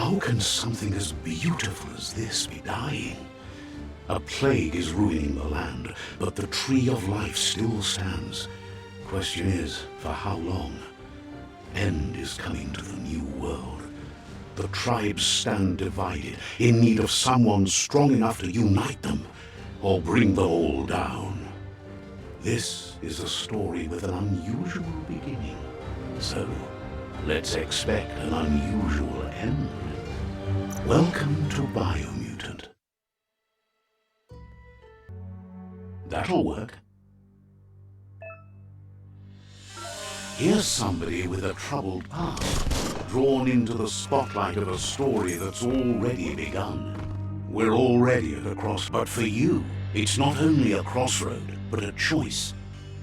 How can something as beautiful as this be dying? A plague is ruining the land, but the tree of life still stands. Question is, for how long? End is coming to the new world. The tribes stand divided, in need of someone strong enough to unite them, or bring them all down. This is a story with an unusual beginning. So, let's expect an unusual end. Welcome to Biomutant. That'll work. Here's somebody with a troubled past, drawn into the spotlight of a story that's already begun. We're already at a crossroad, but for you, it's not only a crossroad, but a choice.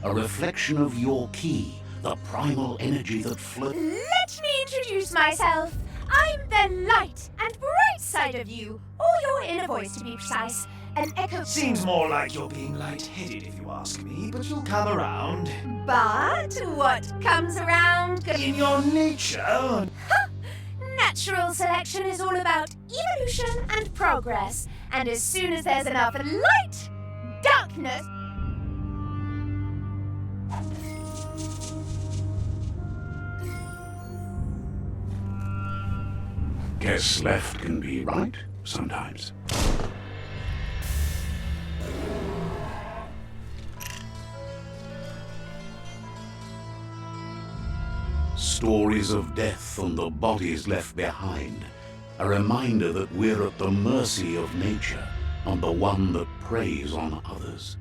A reflection of your key, the primal energy that flows. Let me introduce myself. I'm the light and bright side of you, or your inner voice to be precise. An echo. Seems more like you're being light-headed if you ask me, but you'll come around. But what comes around In your nature. Natural selection is all about evolution and progress. And as soon as there's enough light, darkness. Guess left can be right, sometimes. Stories of death and the bodies left behind. A reminder that we're at the mercy of nature and the one that preys on others.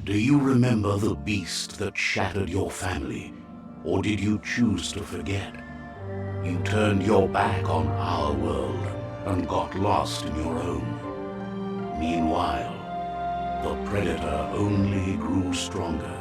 Do you remember the beast that shattered your family? Or did you choose to forget? You turned your back on our world and got lost in your own. Meanwhile, the predator only grew stronger.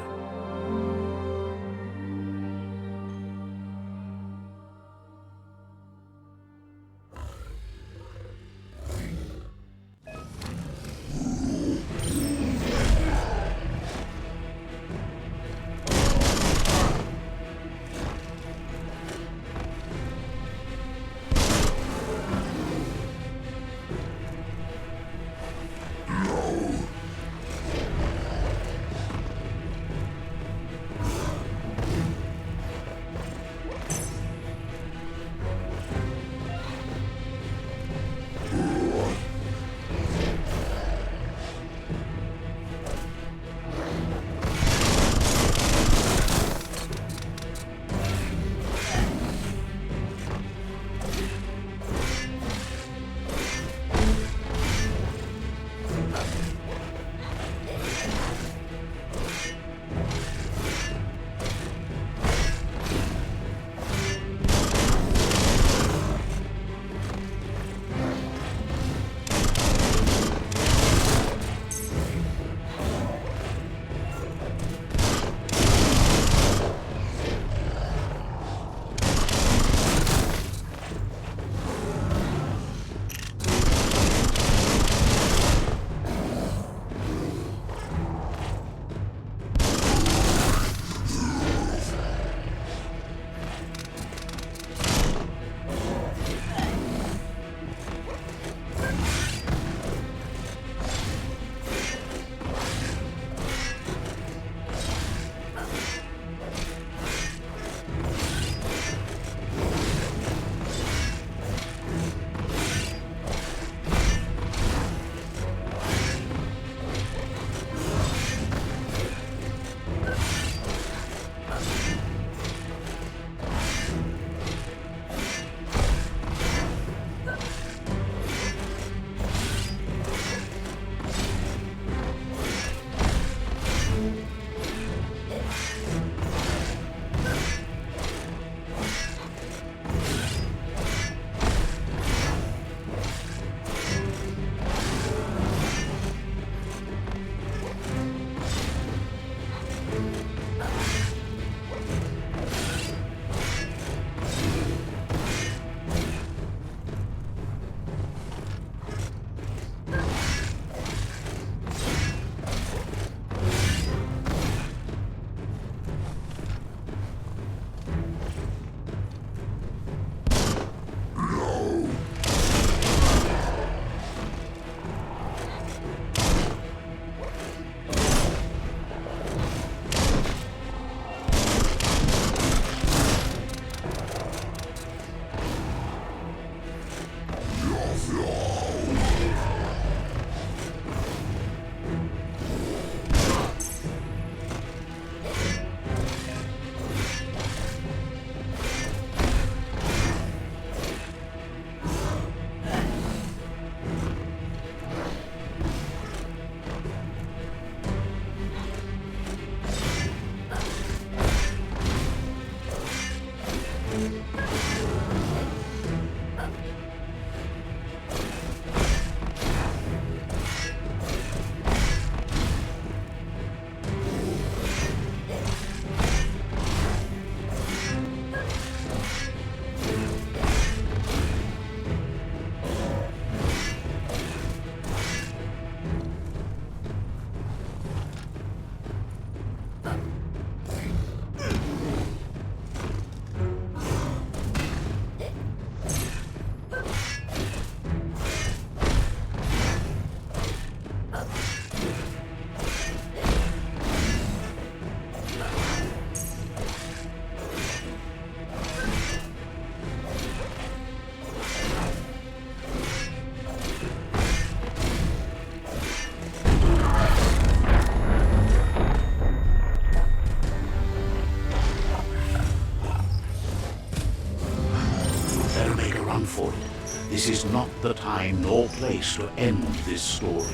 not the time nor place to end this story.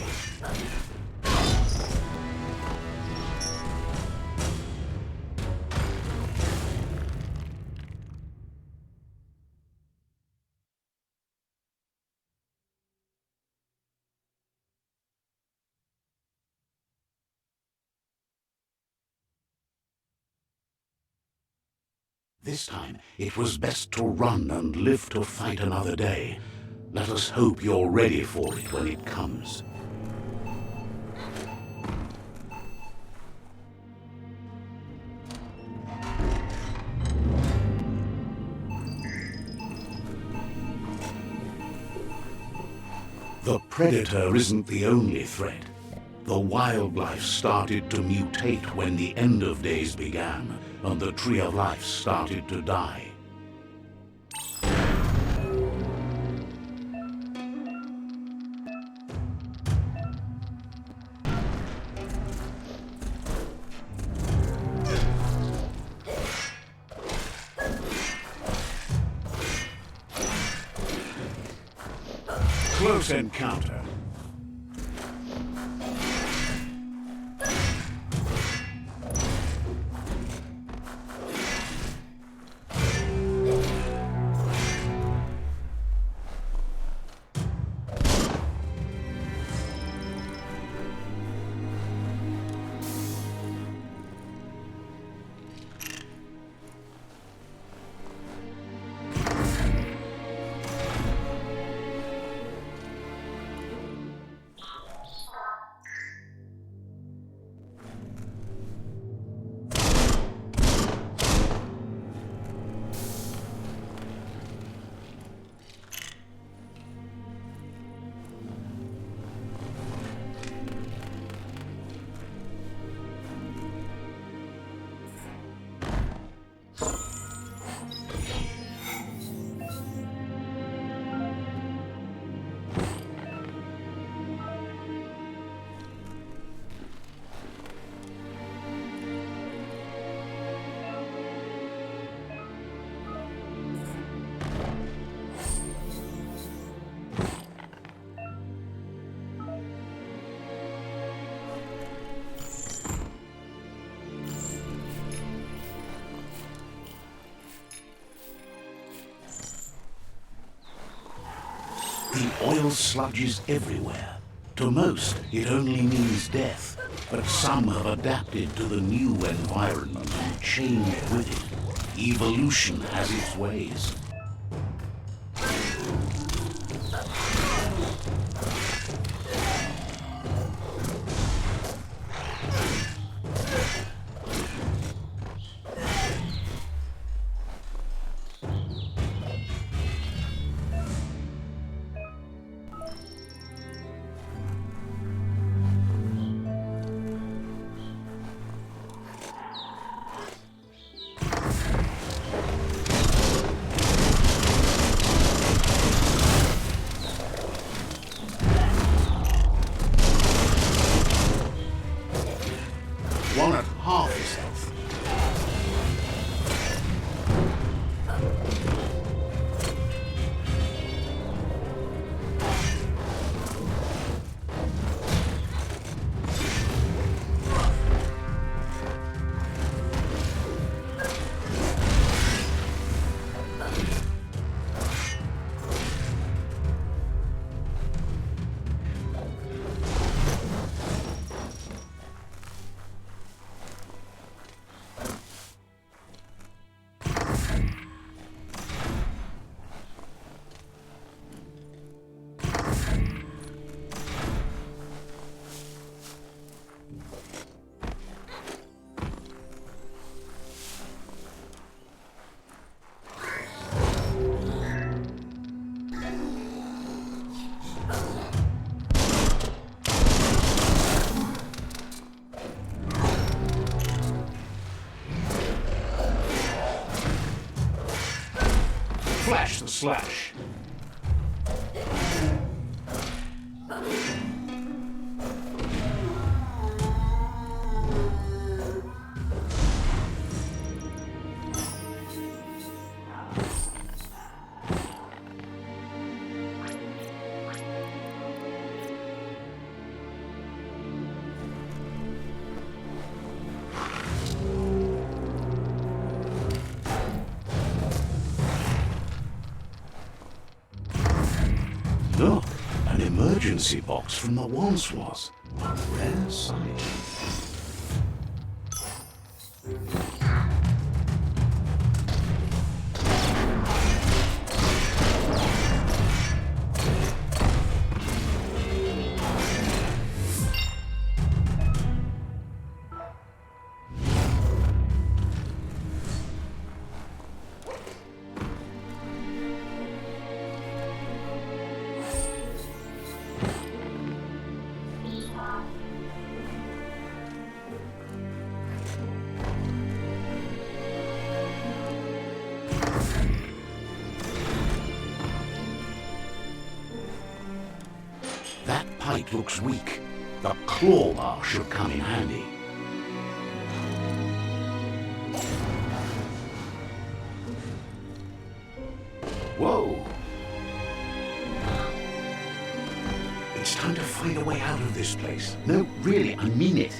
This time, it was best to run and live to fight another day. Let us hope you're ready for it when it comes. The predator isn't the only threat. The wildlife started to mutate when the end of days began, and the tree of life started to die. Close encounter. The oil sludges everywhere. To most, it only means death, but some have adapted to the new environment and changed with it. Evolution has its ways. One at half his health. Flash the slash. Look, an emergency box from the once was. A rare sight. That pipe looks weak. The claw bar should come in handy. Whoa! It's time to find a way out of this place. No, really, I mean it.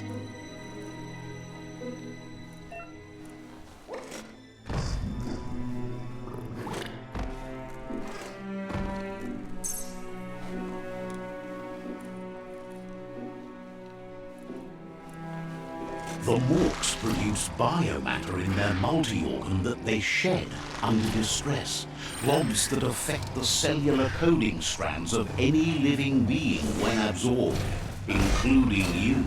The Morks produce biomatter in their multi-organ that they shed under distress. Blobs that affect the cellular coding strands of any living being when absorbed, including you.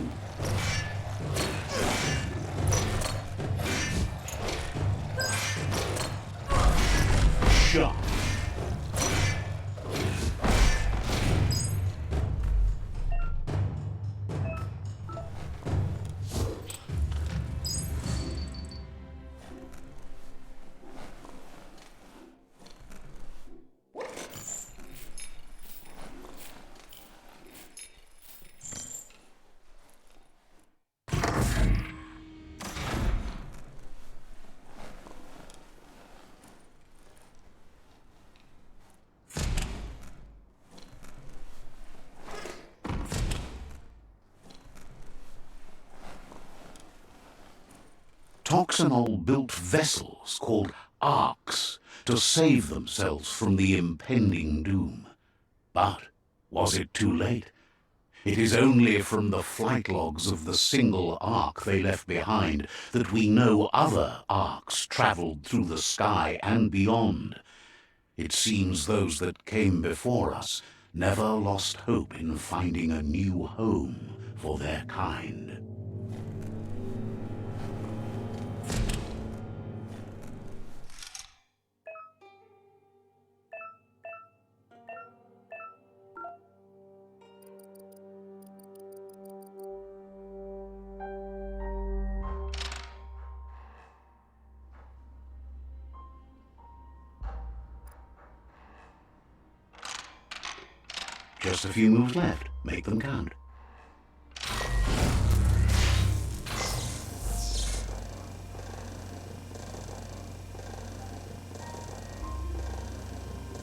Shot. Toxanol built vessels called arks to save themselves from the impending doom. But was it too late? It is only from the flight logs of the single ark they left behind that we know other arks traveled through the sky and beyond. It seems those that came before us never lost hope in finding a new home for their kind. Just a few moves left. Make them count.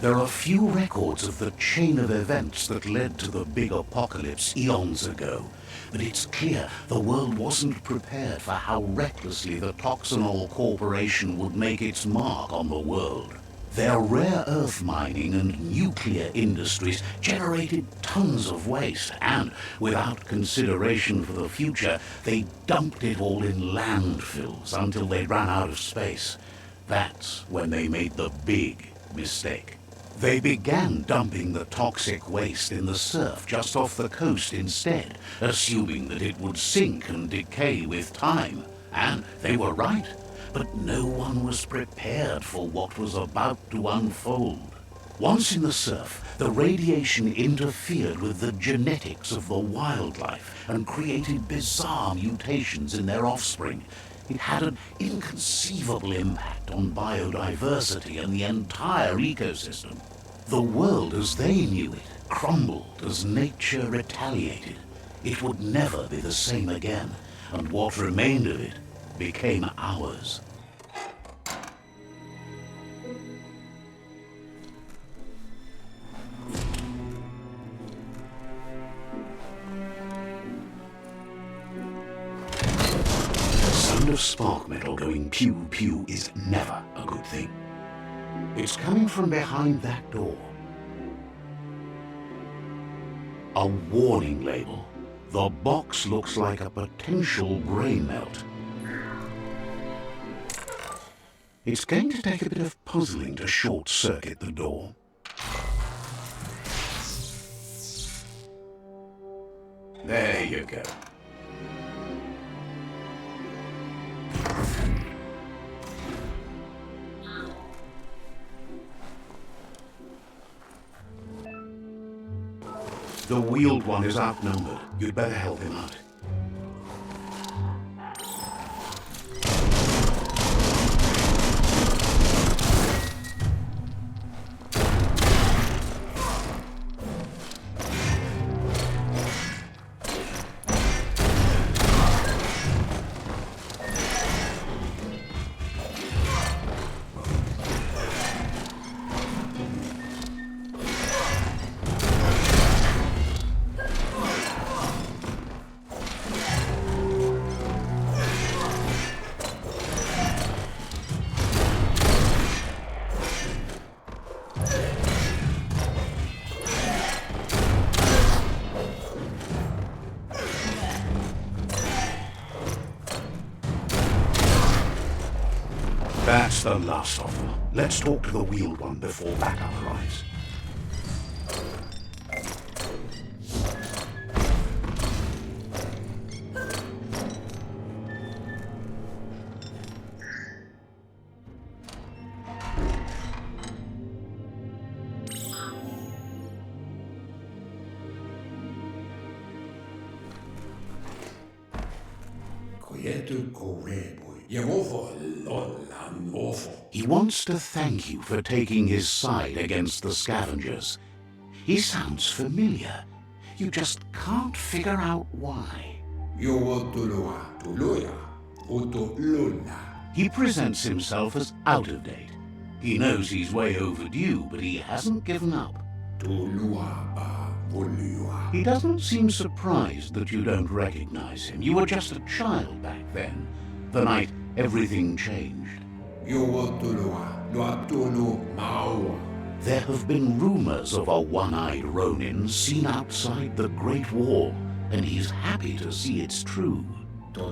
There are few records of the chain of events that led to the big apocalypse eons ago, but it's clear the world wasn't prepared for how recklessly the Toxanol Corporation would make its mark on the world. Their rare earth mining and nuclear industries generated tons of waste, and without consideration for the future, they dumped it all in landfills until they ran out of space. That's when they made the big mistake. They began dumping the toxic waste in the surf just off the coast instead, assuming that it would sink and decay with time. And they were right. But no one was prepared for what was about to unfold. Once in the surf, the radiation interfered with the genetics of the wildlife and created bizarre mutations in their offspring. It had an inconceivable impact on biodiversity and the entire ecosystem. The world as they knew it crumbled as nature retaliated. It would never be the same again, and what remained of it became ours. The sound of spark metal going pew pew is never a good thing. It's coming from behind that door. A warning label. The box looks like a potential brain melt. It's going to take a bit of puzzling to short-circuit the door. There you go. The wheeled one is outnumbered. You'd better help him out. That's the last of them. Let's talk to the wheeled one before backup arrives. He wants to thank you for taking his side against the scavengers. He sounds familiar. You just can't figure out why. He presents himself as out of date. He knows he's way overdue, but he hasn't given up. He doesn't seem surprised that you don't recognize him. You were just a child back then, the night everything changed. There have been rumors of a one-eyed Ronin seen outside the Great Wall, and he's happy to see it's true. The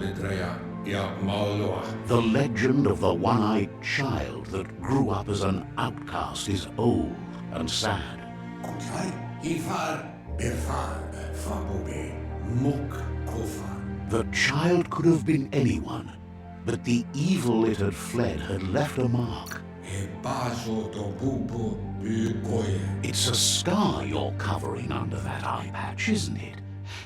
legend of the one-eyed child that grew up as an outcast is old and sad. The child could have been anyone, but the evil it had fled had left a mark. It's a scar you're covering under that eye patch, isn't it?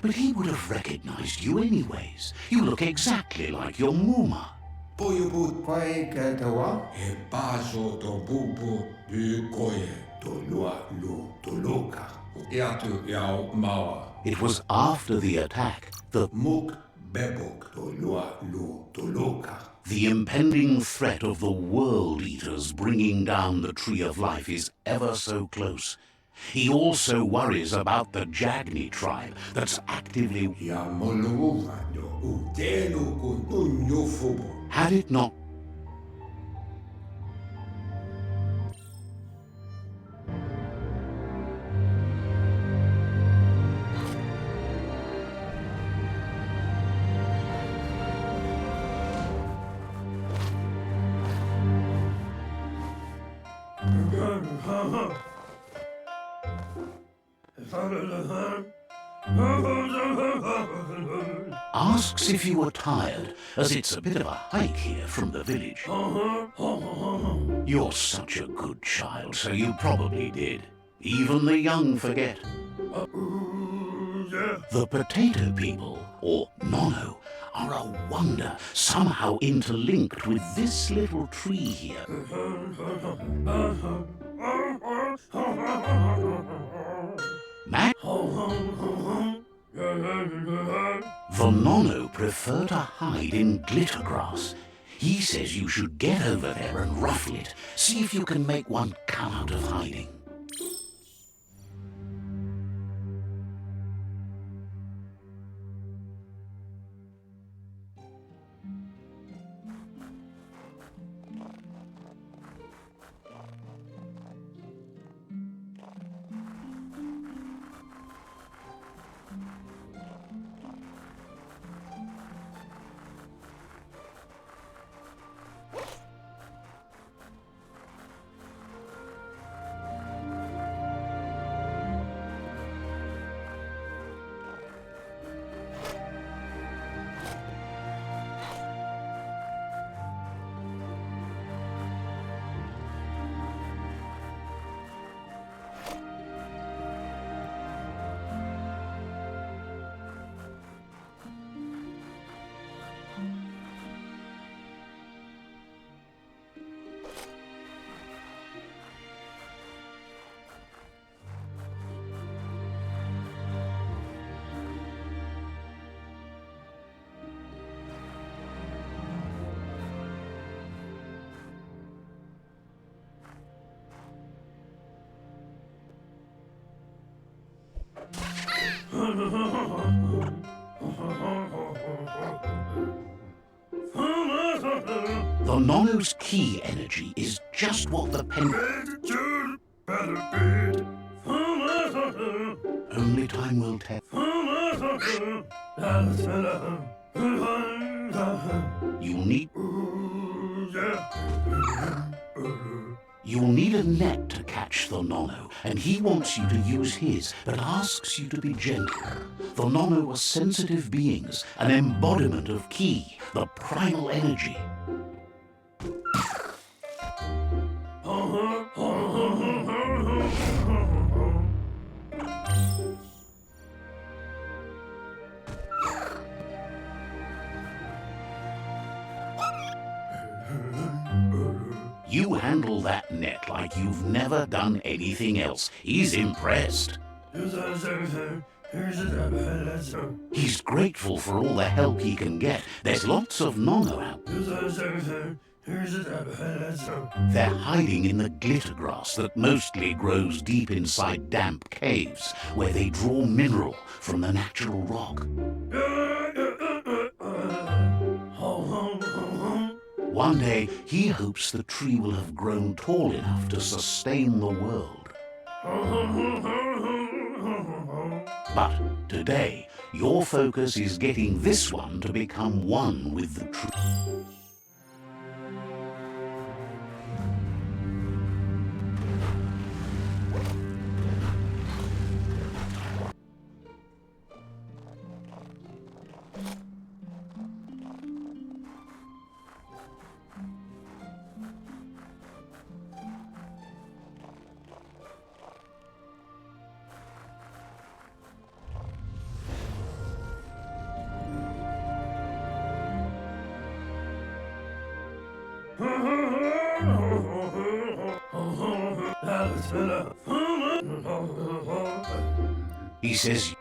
But he would have recognized you anyways. You look exactly like your Muma. It was after the attack that the impending threat of the World Eaters bringing down the Tree of Life is ever so close. He also worries about the Jagni tribe that's actively... Had it not... Asks if you were tired, as it's a bit of a hike here from the village. You're such a good child, so you probably did. Even the young forget. The potato people, or NONO, are a wonder, somehow interlinked with this little tree here. The NONO prefer to hide in glitter grass. He says you should get over there and ruffle it. See if you can make one come out of hiding. The NONO's key energy is just what the pen... Only time will tell. You'll need a net to catch the NONO, and he wants you to use his, but asks you to be gentle. The NONO are sensitive beings, an embodiment of ki, the primal energy. You handle that net like you've never done anything else. He's impressed. He's grateful for all the help he can get. There's lots of NONO out. They're hiding in the glitter grass that mostly grows deep inside damp caves, where they draw mineral from the natural rock. One day, he hopes the tree will have grown tall enough to sustain the world. But today, your focus is getting this one to become one with the tree. He says,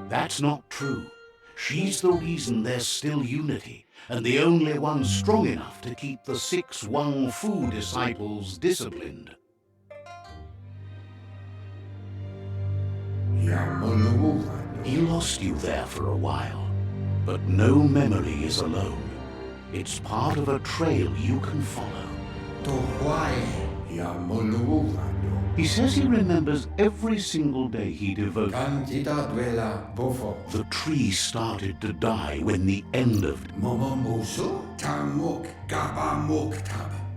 that's not true. She's the reason there's still unity, and the only one strong enough to keep the 6 Wung-Fu disciples disciplined. He lost you there for a while, but no memory is alone. It's part of a trail you can follow. He says he remembers every single day he devoted. The tree started to die when the end of...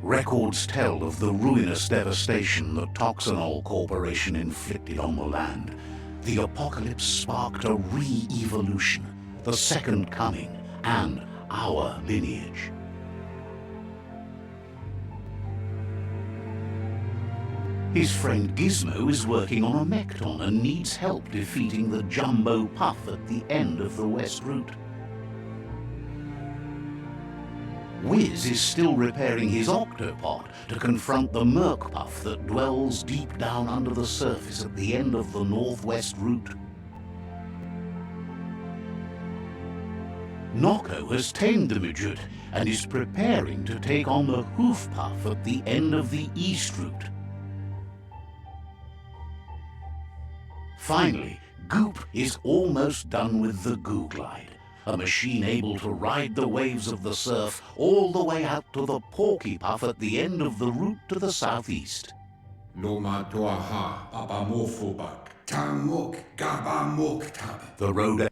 Records tell of the ruinous devastation the Toxanol Corporation inflicted on the land. The apocalypse sparked a re-evolution, the second coming, and our lineage. His friend Gizmo is working on a Mekton and needs help defeating the Jumbo Puff at the end of the West Route. Wiz is still repairing his Octopod to confront the Merc Puff that dwells deep down under the surface at the end of the Northwest Route. Noko has tamed the Midget and is preparing to take on the Hoof Puff at the end of the East Route. Finally, Goop is almost done with the Goo Glide, a machine able to ride the waves of the surf all the way out to the Porky Puff at the end of the route to the southeast. The road...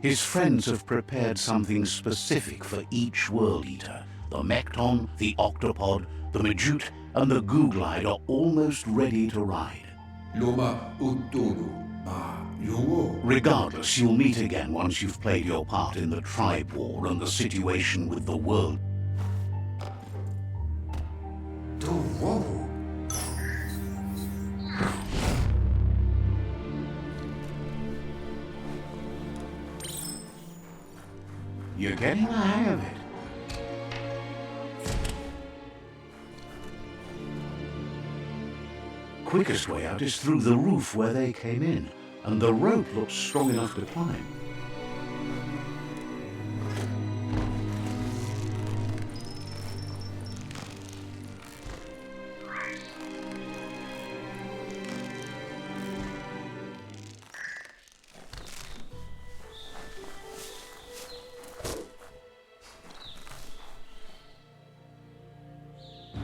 His friends have prepared something specific for each World Eater. The Mekton, the Octopod, the Midget, and the Goo Glide are almost ready to ride. Regardless, you'll meet again once you've played your part in the tribe war and the situation with the world. You're getting the hang of it. Quickest way out is through the roof where they came in, and the rope looks strong enough to climb.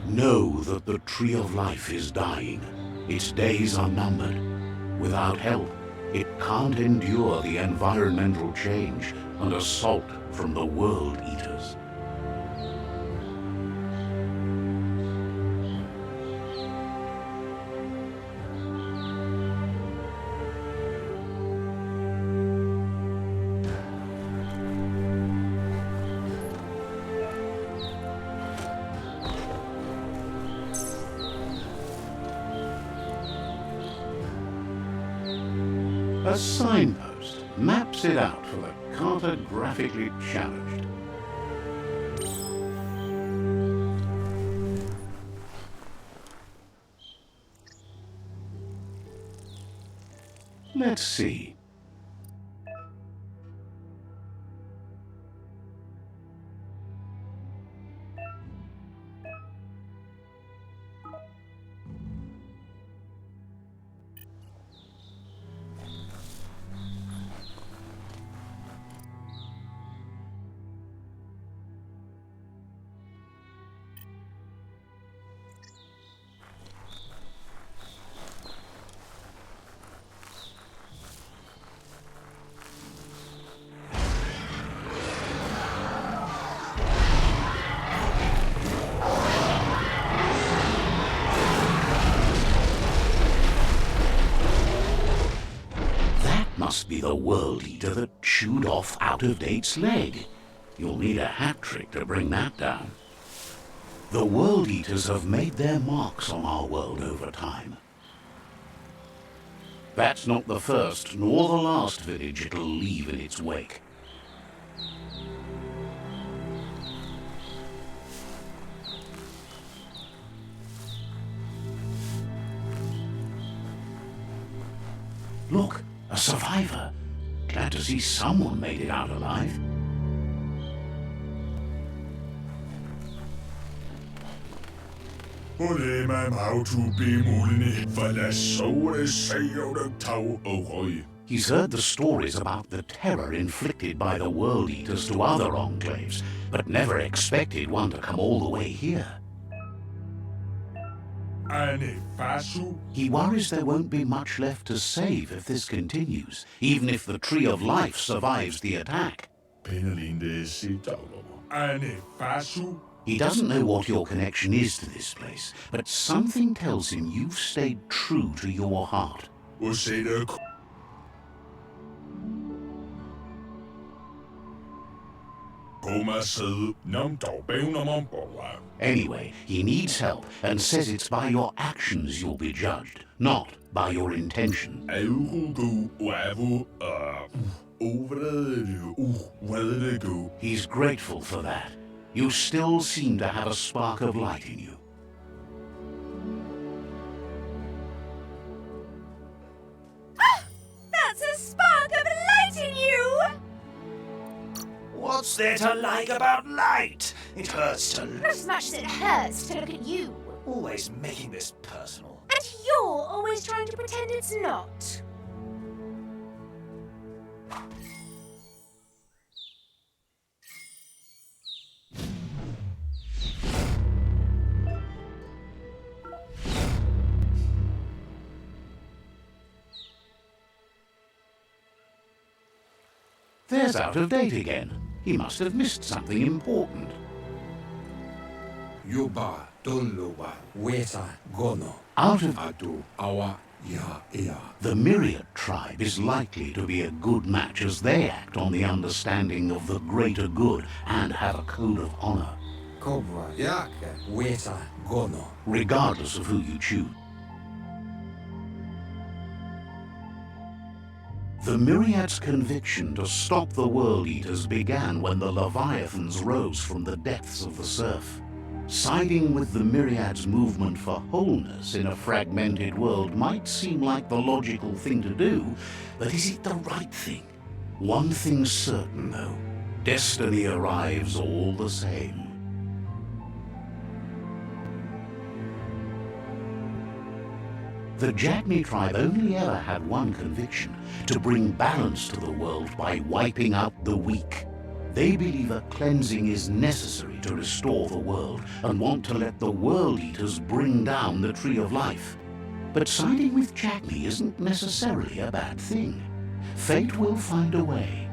Know that the tree of life is dying. Its days are numbered. Without help, it can't endure the environmental change and assault from the world eaters. A signpost maps it out for the cartographically challenged. Let's see. Must be the world eater that chewed off Out-of-Date's leg. You'll need a hat trick to bring that down. The world eaters have made their marks on our world over time. That's not the first nor the last village it'll leave in its wake. Look! A survivor. Glad to see someone made it out alive. He's heard the stories about the terror inflicted by the World Eaters to other enclaves, but never expected one to come all the way here. He worries there won't be much left to save if this continues, even if the Tree of Life survives the attack. He doesn't know what your connection is to this place, but something tells him you've stayed true to your heart. Anyway, he needs help and says it's by your actions you'll be judged, not by your intention. He's grateful for that. You still seem to have a spark of light in you. Ah! That's a spark of light in you! What's there to like about light? It hurts to... Not as much as it hurts to look at you. Always making this personal. And you're always trying to pretend it's not. There's Out-of-Date again. He must have missed something important. Yuba Dolowa Weta Gono Out of Adu Awa Ya Ea. the Myriad tribe is likely to be a good match as they act on the understanding of the greater good and have a code of honor, Cobra Yake Weta Gono. regardless of who you choose. The Myriad's conviction to stop the World Eaters began when the Leviathans rose from the depths of the surf. Siding with the Myriad's movement for wholeness in a fragmented world might seem like the logical thing to do, but is it the right thing? One thing's certain, though. Destiny arrives all the same. The Jagni tribe only ever had one conviction: to bring balance to the world by wiping out the weak. They believe a cleansing is necessary to restore the world and want to let the World Eaters bring down the Tree of Life. But siding with Jackney isn't necessarily a bad thing. Fate will find a way.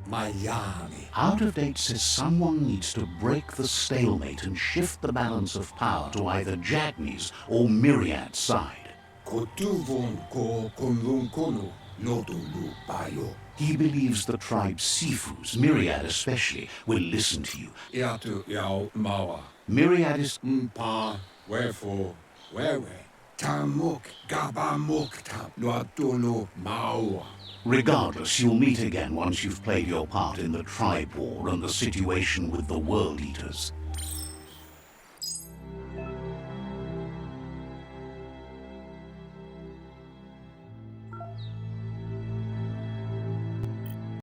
Miami. Out of Date says someone needs to break the stalemate and shift the balance of power to either Jackney's or Myriad's side. Kotuvon ko konlun kono. Lodulu bayo. He believes the tribe Sifus, Myriad especially, will listen to you. Iatu yao mawa. Myriad is... Mpa. Wherefore. Wewe. Tamuk gabamukta. Luatulu mawa. Regardless, you'll meet again once you've played your part in the tribe war and the situation with the World Eaters.